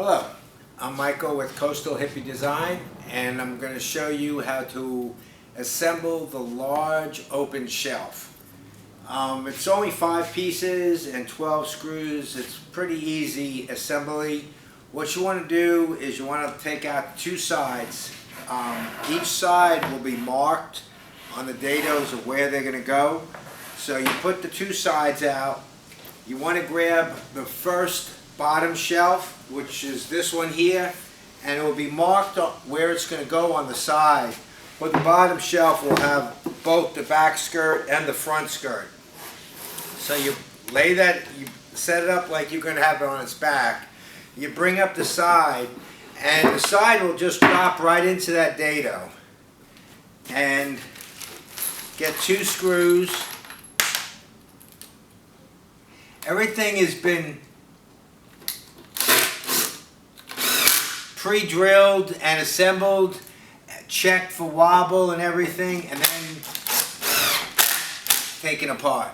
Hello, I'm Michael with Coastal Hippie Design, and I'm going to show you how to assemble the large open shelf. It's only 5 pieces and 12 screws. It's pretty easy assembly. What you want to do is you want to take out 2 sides. Each side will be marked on the dados of where they're going to go. So you put the 2 sides out. You want to grab the first bottom shelf, which is this one here, and it will be marked where it's going to go on the side. But the bottom shelf will have both the back skirt and the front skirt. So you lay that, you set it up like you're going to have it on its back. You bring up the side, and the side will just drop right into that dado. And get 2 screws. Everything has been pre-drilled and assembled, checked for wobble and everything, and then taken apart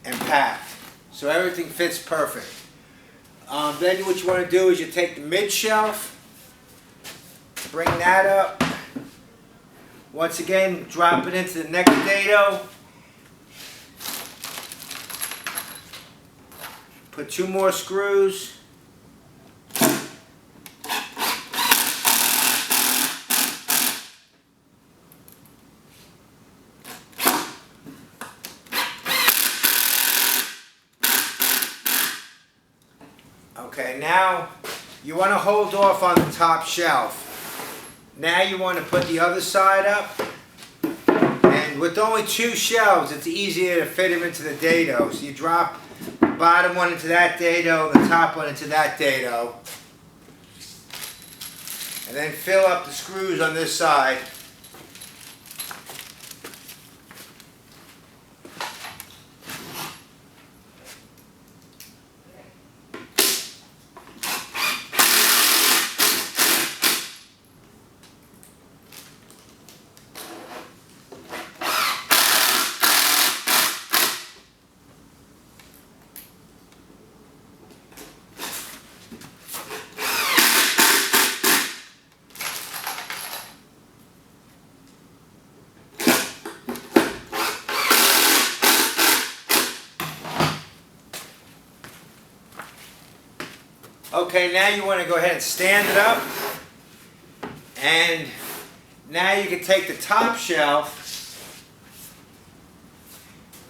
and packed. So everything fits perfect. Then what you want to do is you take the mid shelf, bring that up. Once again, drop it into the next dado. Put 2 more screws. Okay, now you want to hold off on the top shelf. Now you want to put the other side up. And with only 2 shelves, it's easier to fit them into the dado. So you drop the bottom one into that dado, the top one into that dado. And then fill up the screws on this side. Okay, now you want to go ahead and stand it up, and now you can take the top shelf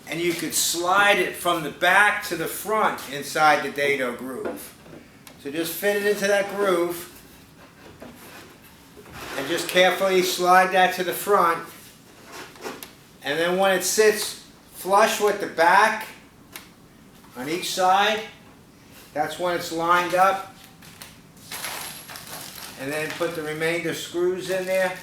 and you could slide it from the back to the front inside the dado groove. So just fit it into that groove and just carefully slide that to the front, and then when it sits flush with the back on each side, that's when it's lined up. And then put the remainder screws in there.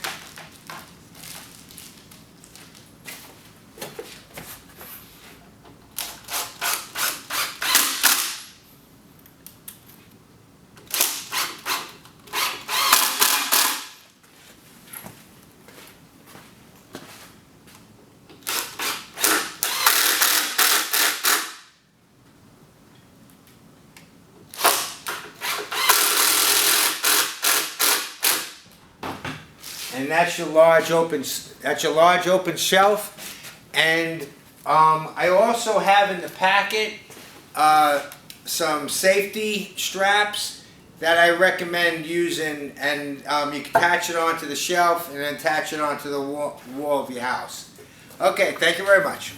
And that's your large open shelf. And I also have in the packet some safety straps that I recommend using, and you can attach it onto the shelf and then attach it onto the wall of your house. Okay, thank you very much.